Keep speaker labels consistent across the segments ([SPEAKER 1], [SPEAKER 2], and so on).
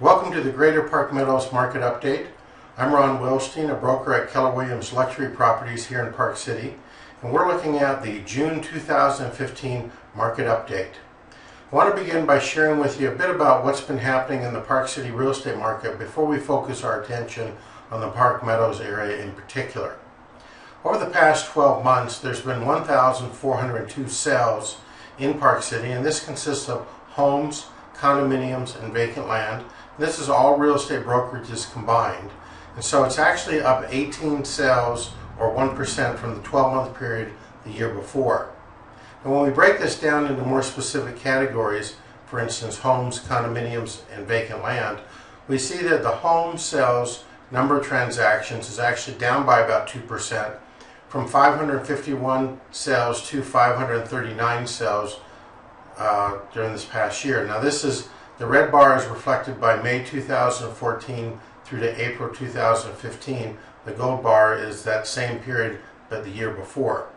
[SPEAKER 1] Welcome to the Greater Park Meadows Market Update. I'm Ron Wilstein, a broker at Keller Williams Luxury Properties here in Park City, and we're looking at the June 2015 Market Update. I want to begin by sharing with you a bit about what's been happening in the Park City real estate market before we focus our attention on the Park Meadows area in particular. Over the past 12 months, there's been 1,402 sales in Park City, and this consists of homes, condominiums, and vacant land. This is all real estate brokerages combined. And so it's actually up 18 sales or 1% from the 12-month period the year before. And when we break this down into more specific categories, for instance, homes, condominiums, and vacant land, we see that the home sales number of transactions is actually down by about 2%, from 551 sales to 539 sales during this past year. Now the red bar is reflected by May 2014 through to April 2015. The gold bar is that same period but the year before.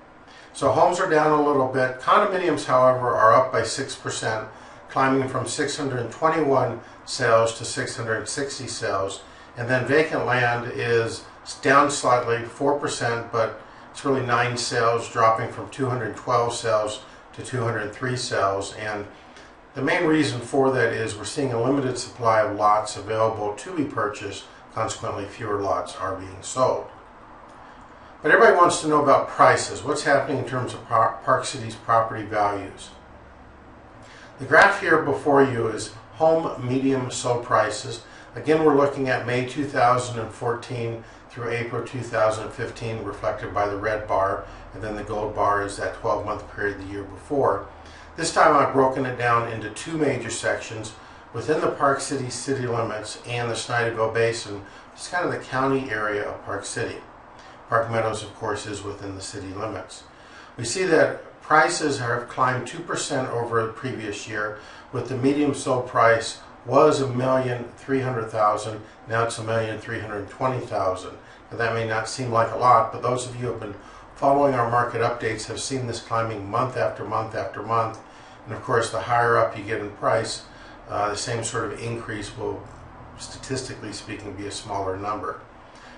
[SPEAKER 1] So homes are down a little bit. Condominiums, however, are up by 6%, climbing from 621 sales to 660 sales. And then vacant land is down slightly, 4%, but it's really 9 sales, dropping from 212 sales to 203 sales. And the main reason for that is we're seeing a limited supply of lots available to be purchased. Consequently, fewer lots are being sold. But everybody wants to know about prices. What's happening in terms of Park City's property values? The graph here before you is home medium sold prices. Again, we're looking at May 2014 through April 2015, reflected by the red bar, and then the gold bar is that 12-month period the year before. This time I've broken it down into two major sections within the Park City city limits and the Snyderville Basin. It's kind of the county area of Park City. Park Meadows, of course, is within the city limits. We see that prices have climbed 2% over the previous year, with the medium sold price was $1,300,000. Now it's $1,320,000. Now that may not seem like a lot, but those of you who have been following our market updates have seen this climbing month after month after month. And of course, the higher up you get in price, the same sort of increase will, statistically speaking, be a smaller number.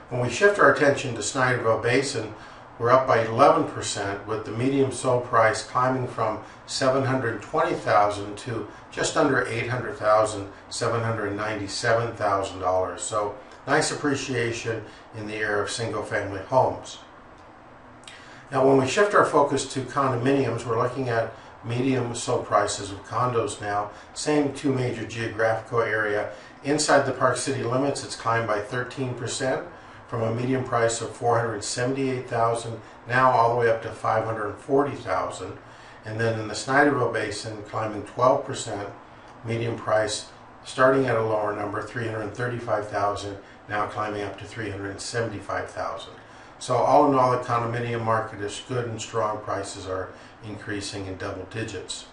[SPEAKER 1] When we shift our attention to Snyderville Basin, we're up by 11%, with the medium sold price climbing from $720,000 to just under $800,000, $797,000. So nice appreciation in the area of single-family homes. Now, when we shift our focus to condominiums, we're looking at medium sold prices of condos now. Same two major geographical area. Inside the Park City limits, it's climbed by 13%. From a median price of $478,000 now all the way up to $540,000, and then in the Snyderville Basin climbing 12%, median price starting at a lower number, $335,000, now climbing up to $375,000. So all in all, the condominium market is good and strong. Prices are increasing in double digits.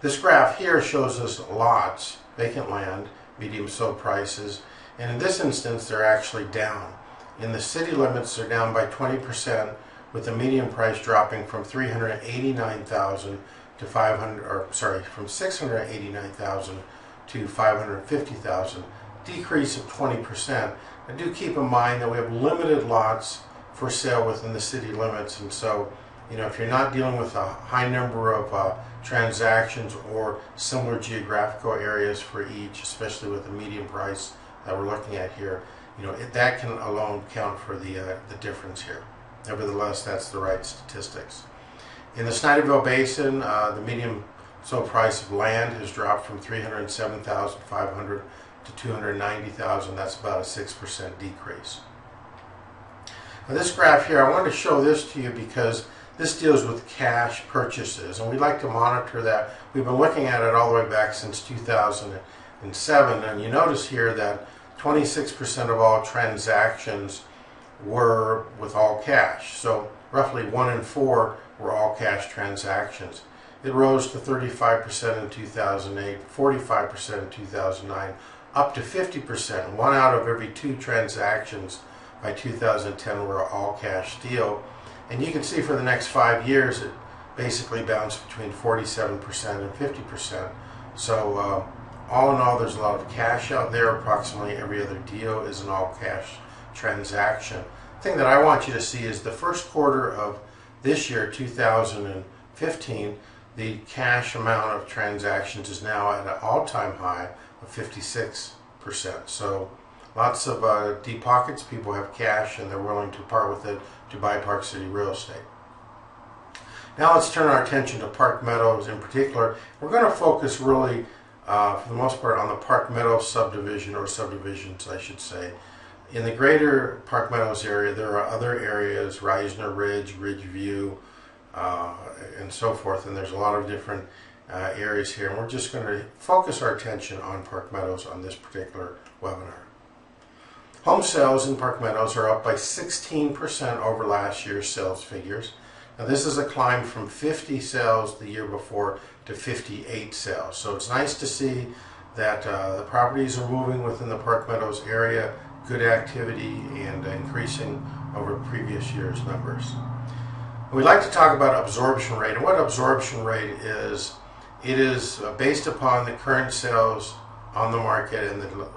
[SPEAKER 1] This graph here shows us lots, vacant land, medium sold prices. And in this instance, they're actually down. In the city limits, they're down by 20%, with the median price dropping from $389,000 to from $689,000 to $550,000, decrease of 20%. I do keep in mind that we have limited lots for sale within the city limits, and so if you're not dealing with a high number of transactions or similar geographical areas for each, especially with the median price that we're looking at here, that can alone count for the difference here. Nevertheless, that's the right statistics. In the Snyderville Basin, the median sold price of land has dropped from $307,500 to $290,000. That's about a 6% decrease. Now, this graph here, I wanted to show this to you because this deals with cash purchases, and we'd like to monitor that. We've been looking at it all the way back since 2007, and you notice here that 26% of all transactions were with all cash. So roughly 1 in 4 were all cash transactions. It rose to 35% in 2008, 45% in 2009, up to 50%. 1 out of every 2 transactions by 2010 were all cash deal. And you can see for the next 5 years it basically bounced between 47% and 50%. So all in all, there's a lot of cash out there. Approximately every other deal is an all-cash transaction. The thing that I want you to see is the first quarter of this year, 2015, the cash amount of transactions is now at an all-time high of 56%. So lots of deep pockets. People have cash and they're willing to part with it to buy Park City real estate. Now let's turn our attention to Park Meadows in particular. We're going to focus really, for the most part, on the Park Meadows subdivision, or subdivisions I should say. In the greater Park Meadows area, there are other areas, Reisner Ridge, Ridgeview, and so forth, and there's a lot of different areas here, and we're just going to focus our attention on Park Meadows on this particular webinar. Home sales in Park Meadows are up by 16% over last year's sales figures. Now this is a climb from 50 sales the year before to 58 sales. So it's nice to see that the properties are moving within the Park Meadows area, good activity, and increasing over previous year's numbers. We'd like to talk about absorption rate. And what absorption rate is, it is based upon the current sales on the market and the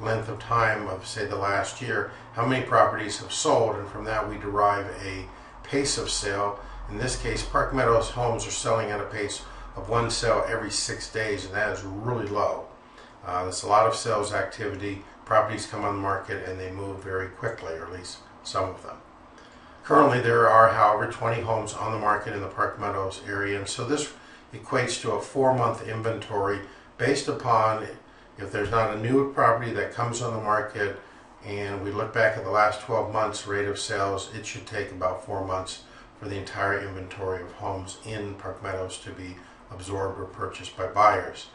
[SPEAKER 1] length of time of, say, the last year, how many properties have sold, and from that we derive a pace of sale. In this case, Park Meadows homes are selling at a pace of one sale every 6 days, and that is really low. There's a lot of sales activity. Properties come on the market and they move very quickly, or at least some of them. Currently there are, however, 20 homes on the market in the Park Meadows area, and so this equates to a 4-month inventory based upon, if there's not a new property that comes on the market and we look back at the last 12 months rate of sales, it should take about 4 months for the entire inventory of homes in Park Meadows to be absorbed or purchased by buyers.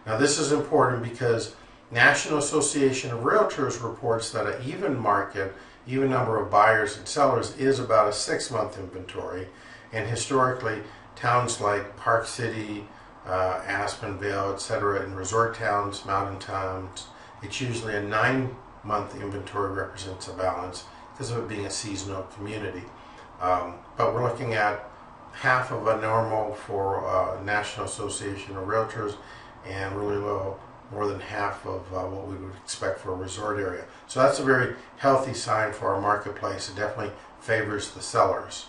[SPEAKER 1] Now this is important because National Association of Realtors reports that an even market, even number of buyers and sellers, is about a 6-month inventory, and historically towns like Park City, Aspen, Vail, etc., in resort towns, mountain towns, it's usually a 9-month inventory represents a balance because of it being a seasonal community. But we're looking at half of a normal for National Association of Realtors, and really low, more than half of what we would expect for a resort area. So that's a very healthy sign for our marketplace. It definitely favors the sellers.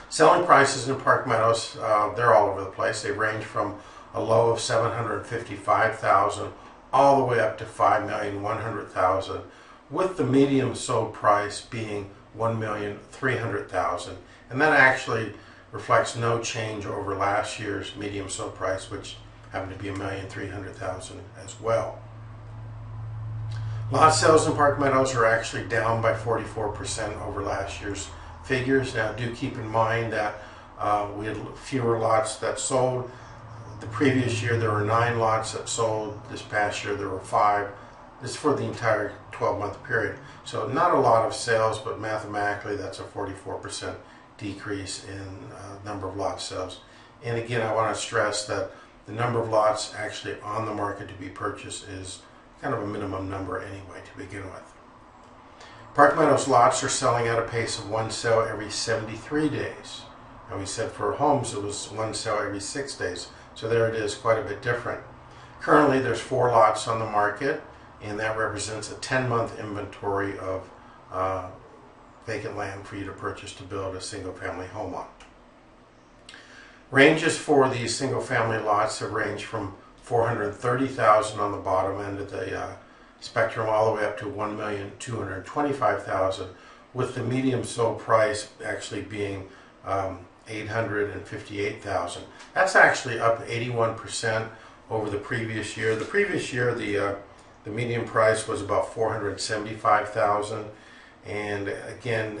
[SPEAKER 1] Selling prices in Park Meadows, they're all over the place. They range from a low of $755,000 all the way up to $5,100,000, with the medium sold price being $1,300,000, and that actually reflects no change over last year's medium sold price, which happened to be $1,300,000 as well. Lot sales in Park Meadows are actually down by 44% over last year's figures. Now do keep in mind that we had fewer lots that sold. The previous year there were 9 lots that sold. This past year there were 5. This is for the entire 12-month period. So not a lot of sales, but mathematically that's a 44% decrease in number of lot sales. And again, I want to stress that the number of lots actually on the market to be purchased is kind of a minimum number anyway to begin with. Park Meadows lots are selling at a pace of one sale every 73 days. And we said for homes it was one sale every 6 days. So there it is, quite a bit different. Currently there's 4 lots on the market, and that represents a 10-month inventory of vacant land for you to purchase to build a single-family home on. Ranges for these single-family lots have ranged from $430,000 on the bottom end of the spectrum all the way up to $1,225,000, with the medium sold price actually being $858,000. That's actually up 81% over the previous year. The previous year, the median price was about $475,000, and again,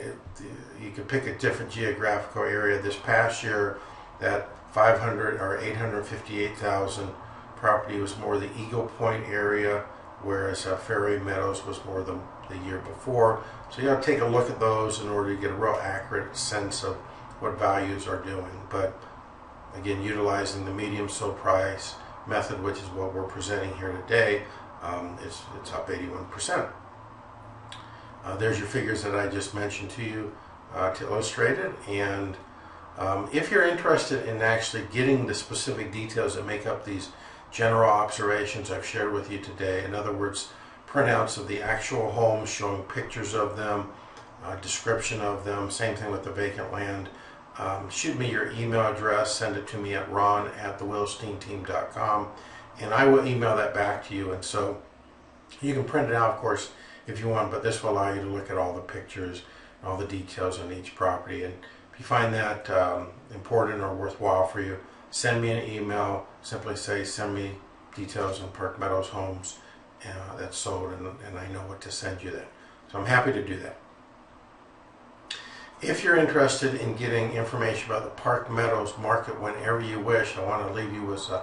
[SPEAKER 1] you could pick a different geographical area. This past year, that $858,000 property was more the Eagle Point area, whereas Fairway Meadows was more the year before. So you got to take a look at those in order to get a real accurate sense of what values are doing. But again, utilizing the medium sold price method, which is what we're presenting here today, it's up 81%. There's your figures that I just mentioned to you to illustrate it. And if you're interested in actually getting the specific details that make up these general observations I've shared with you today. In other words, printouts of the actual homes showing pictures of them, description of them, same thing with the vacant land. Shoot me your email address, send it to me at ron@thewillsteinteam.com, and I will email that back to you. And so you can print it out, of course, if you want, but this will allow you to look at all the pictures, all the details on each property. And if you find that important or worthwhile for you, send me an email. Simply say, send me details on Park Meadows homes that's sold, and I know what to send you then. So I'm happy to do that. If you're interested in getting information about the Park Meadows market whenever you wish, I want to leave you with a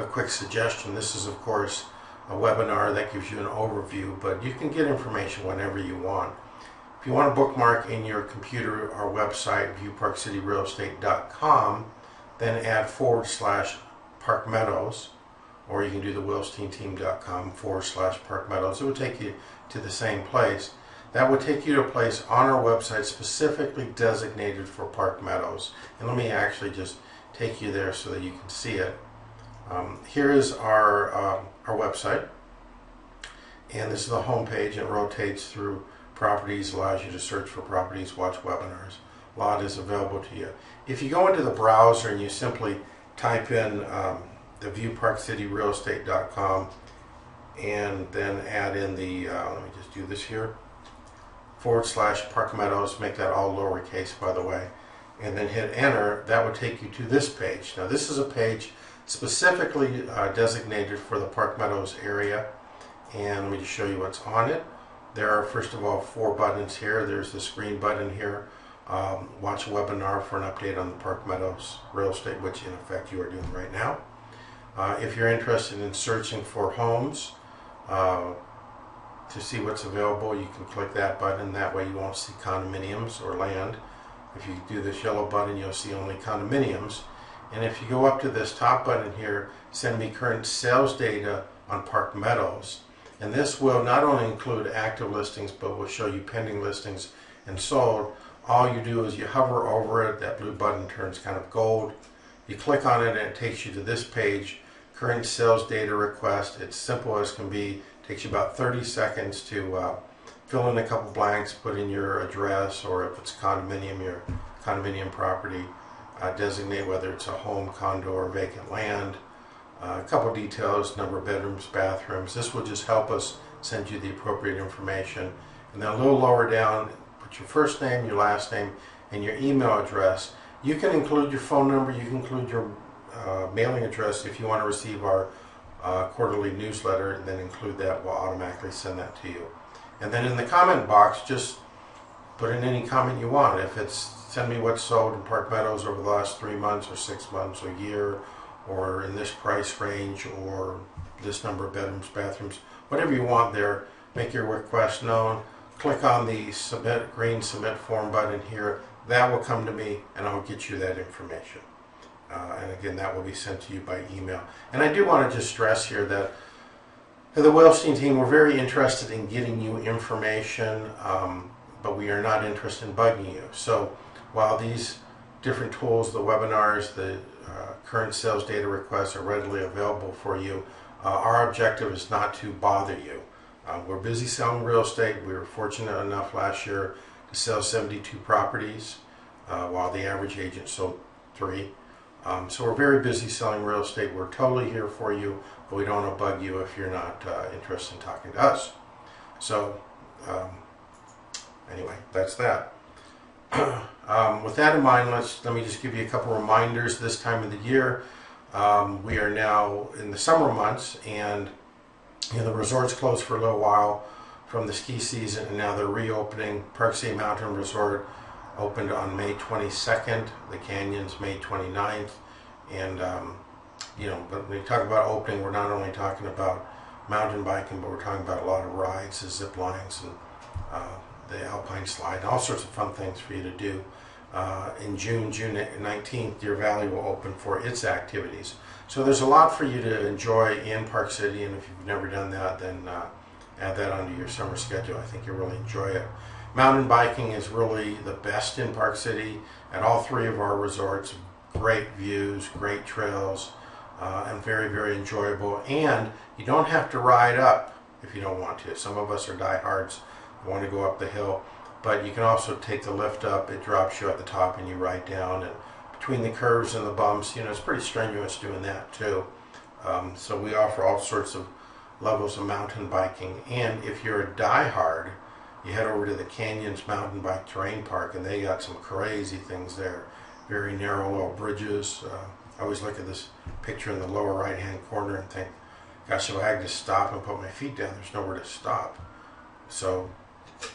[SPEAKER 1] quick suggestion. This is, of course, a webinar that gives you an overview, but you can get information whenever you want. If you want to bookmark in your computer our website, BuyParkCityRealEstate.com, then add /Park Meadows, or you can do the WillsteinTeam.com /Park Meadows. It would take you to the same place. That would take you to a place on our website specifically designated for Park Meadows. And let me actually just take you there so that you can see it. Here is our website, and this is the home page. It rotates through properties, allows you to search for properties, watch webinars. A lot is available to you. If you go into the browser and you simply type in the BuyParkCityRealEstate.com and then add in the, let me just do this here, /Park Meadows, make that all lowercase, by the way, and then hit enter, that would take you to this page. Now this is a page specifically designated for the Park Meadows area, and let me just show you what's on it. There are, first of all, 4 buttons here. There's this green button here, watch a webinar for an update on the Park Meadows real estate, which in effect you are doing right now. If you're interested in searching for homes, to see what's available, you can click that button. That way you won't see condominiums or land. If you do this yellow button, you'll see only condominiums. And if you go up to this top button here, send me current sales data on Park Meadows. And this will not only include active listings, but will show you pending listings and sold. All you do is you hover over it, that blue button turns kind of gold. You click on it and it takes you to this page, current sales data request. It's simple as can be. Takes you about 30 seconds to fill in a couple blanks, put in your address, or if it's condominium, your condominium property, designate whether it's a home, condo, or vacant land, a couple details, number of bedrooms, bathrooms. This will just help us send you the appropriate information. And then a little lower down, put your first name, your last name, and your email address. You can include your phone number, you can include your mailing address if you want to receive our quarterly newsletter, and then include that. We'll automatically send that to you. And then in the comment box, just put in any comment you want. If it's send me what's sold in Park Meadows over the last 3 months or 6 months or year, or in this price range, or this number of bedrooms, bathrooms, whatever you want there, make your request known. Click on the green submit form button here. That will come to me and I'll get you that information. And again, that will be sent to you by email. And I do want to just stress here that the Willstein team, we're very interested in getting you information, but we are not interested in bugging you. So while these different tools, the webinars, the current sales data requests are readily available for you, our objective is not to bother you. We're busy selling real estate. We were fortunate enough last year to sell 72 properties, while the average agent sold 3. So we're very busy selling real estate. We're totally here for you, but we don't want to bug you if you're not interested in talking to us. So anyway, that's that. With that in mind, let me just give you a couple reminders this time of the year. We are now in the summer months, and the resort's closed for a little while from the ski season, and now they're reopening. Park Meadows Mountain Resort opened on May 22nd, the Canyons May 29th, and but when we talk about opening, we're not only talking about mountain biking, but we're talking about a lot of rides, the zip lines, and the alpine slide, and all sorts of fun things for you to do. In June 19th, Deer Valley will open for its activities. So there's a lot for you to enjoy in Park City, and if you've never done that, then add that onto your summer schedule. I think you'll really enjoy it. Mountain biking is really the best in Park City at all 3 of our resorts. Great views, great trails, and very, very enjoyable. And you don't have to ride up if you don't want to. Some of us are diehards who want to go up the hill, but you can also take the lift up. It drops you at the top and you ride down, and between the curves and the bumps, you know, it's pretty strenuous doing that too. So we offer all sorts of levels of mountain biking. And if you're a diehard, you head over to the Canyons Mountain Bike Terrain Park, and they got some crazy things there. Very narrow little bridges. I always look at this picture in the lower right hand corner and think, gosh, if I had to stop and put my feet down, there's nowhere to stop. So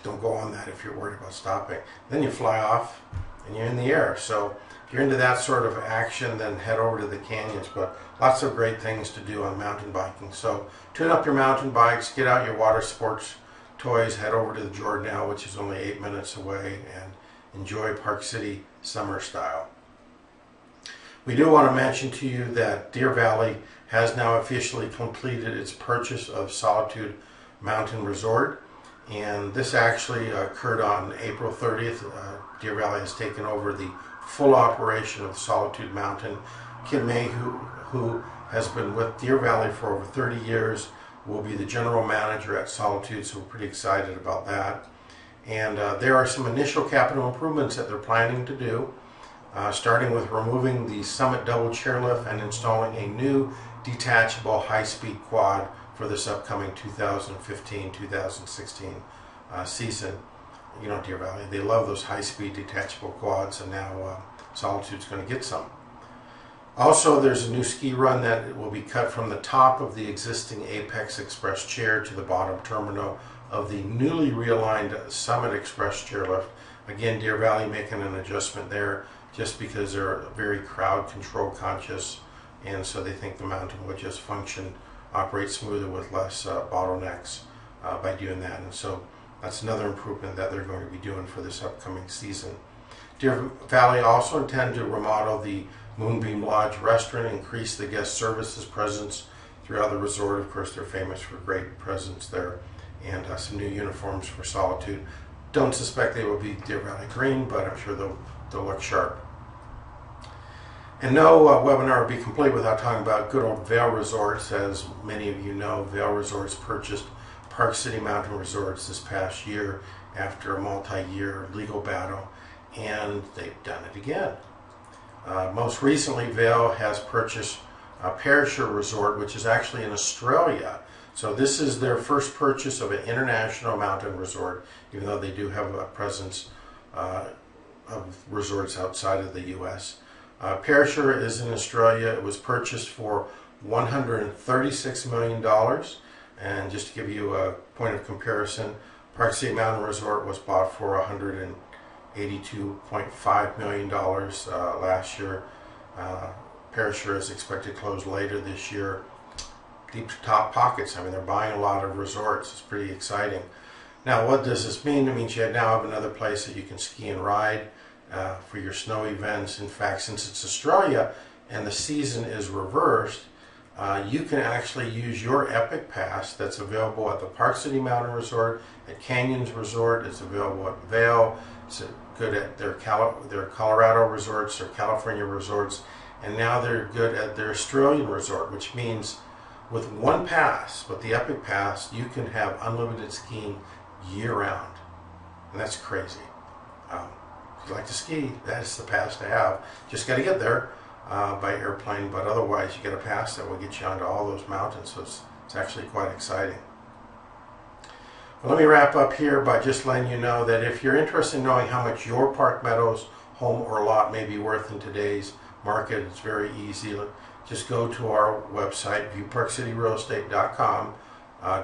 [SPEAKER 1] don't go on that if you're worried about stopping. Then you fly off and you're in the air. So if you're into that sort of action, then head over to the canyons. But lots of great things to do on mountain biking. So tune up your mountain bikes, get out your water sports toys, head over to the Jordanelle, which is only 8 minutes away, and enjoy Park City summer style. We do want to mention to you that Deer Valley has now officially completed its purchase of Solitude Mountain Resort, and this actually occurred on April 30th. Deer Valley has taken over the full operation of Solitude Mountain. Kim May, who has been with Deer Valley for over 30 years, will be the general manager at Solitude, so we're pretty excited about that. And there are some initial capital improvements that they're planning to do, starting with removing the Summit double chairlift and installing a new detachable high-speed quad for this upcoming 2015-2016 season. You know, Deer Valley, they love those high-speed detachable quads, and now Solitude's going to get some. Also, there's a new ski run that will be cut from the top of the existing Apex Express chair to the bottom terminal of the newly realigned Summit Express chairlift. Again, Deer Valley making an adjustment there just because they're very crowd control conscious, and so they think the mountain would just operate smoother with less bottlenecks by doing that. And so that's another improvement that they're going to be doing for this upcoming season. Deer Valley also intend to remodel the Moonbeam Lodge restaurant, increase the guest services presence throughout the resort. Of course, they're famous for great presence there, and some new uniforms for Solitude. Don't suspect they will be Deer Valley green, but I'm sure they'll look sharp. And no webinar would be complete without talking about good old Vail Resorts. As many of you know, Vail Resorts purchased Park City Mountain Resorts this past year after a multi-year legal battle, and they've done it again. Most recently, Vail has purchased Perisher Resort, which is actually in Australia. So this is their first purchase of an international mountain resort, even though they do have a presence of resorts outside of the U.S. Perisher is in Australia. It was purchased for $136 million. And just to give you a point of comparison, Park City Mountain Resort was bought for $182.5 million last year. Perisher is expected to close later this year. Deep top pockets. I mean, they're buying a lot of resorts. It's pretty exciting. Now, what does this mean? It means you now have another place that you can ski and ride for your snow events. In fact, since it's Australia and the season is reversed, you can actually use your Epic Pass that's available at the Park City Mountain Resort, at Canyons Resort. It's available at Vail. It's good at their Colorado resorts, their California resorts, and now they're good at their Australian resort, which means with one pass, with the Epic Pass, you can have unlimited skiing year-round. And that's crazy. If you like to ski, that's the pass to have. Just got to get there by airplane, but otherwise you get a pass that will get you onto all those mountains, so it's actually quite exciting. Well, let me wrap up here by just letting you know that if you're interested in knowing how much your Park Meadows home or lot may be worth in today's market, it's very easy. Just go to our website, BuyParkCityRealEstate.com,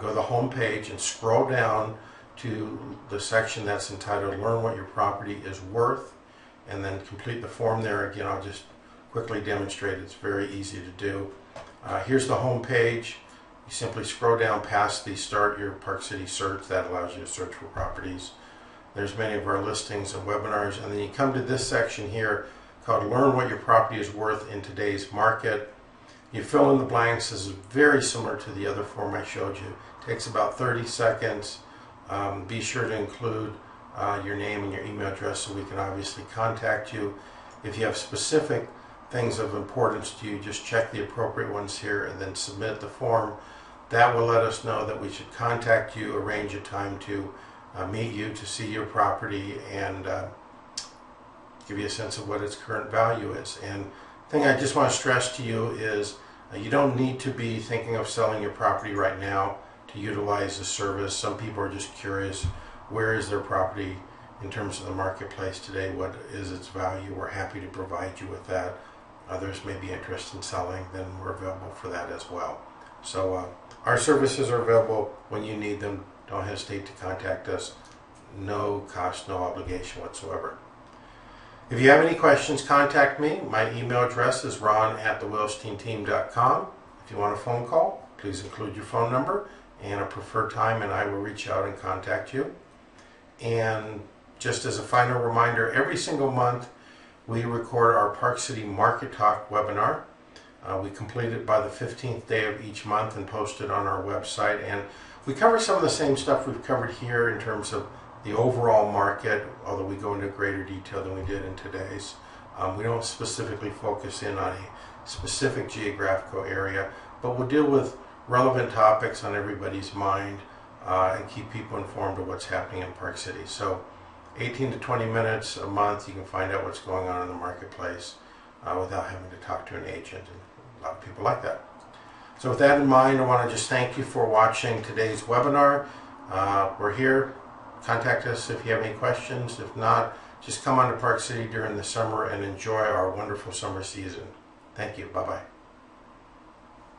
[SPEAKER 1] go to the home page and scroll down to the section that's entitled Learn What Your Property is Worth, and then complete the form there. Again, I'll just quickly demonstrate. It's very easy to do. Here's the home page. You simply scroll down past the Start Your Park City search. That allows you to search for properties. There's many of our listings and webinars, and then you come to this section here called Learn What Your Property is Worth in Today's Market. You fill in the blanks. This is very similar to the other form I showed you. It takes about 30 seconds. Be sure to include your name and your email address so we can obviously contact you. If you have specific things of importance to you, just check the appropriate ones here and then submit the form. That will let us know that we should contact you, arrange a time to meet you, to see your property, and give you a sense of what its current value is. And the thing I just want to stress to you is you don't need to be thinking of selling your property right now to utilize the service. Some people are just curious, where is their property in terms of the marketplace today? What is its value? We're happy to provide you with that. Others may be interested in selling, then we're available for that as well. So our services are available when you need them. Don't hesitate to contact us. No cost, no obligation whatsoever. If you have any questions, contact me. My email address is ron@thewilsteinteam.com. If you want a phone call, please include your phone number and a preferred time, and I will reach out and contact you. And just as a final reminder, every single month we record our Park City Market Talk webinar. We complete it by the 15th day of each month and post it on our website. And we cover some of the same stuff we've covered here in terms of the overall market, although we go into greater detail than we did in today's. We don't specifically focus in on a specific geographical area, but we'll deal with relevant topics on everybody's mind and keep people informed of what's happening in Park City. So 18 to 20 minutes a month, you can find out what's going on in the marketplace without having to talk to an agent, and a lot of people like that. So with that in mind, I want to just thank you for watching today's webinar. We're here. Contact us if you have any questions. If not, just come on to Park City during the summer and enjoy our wonderful summer season. Thank you. Bye-bye.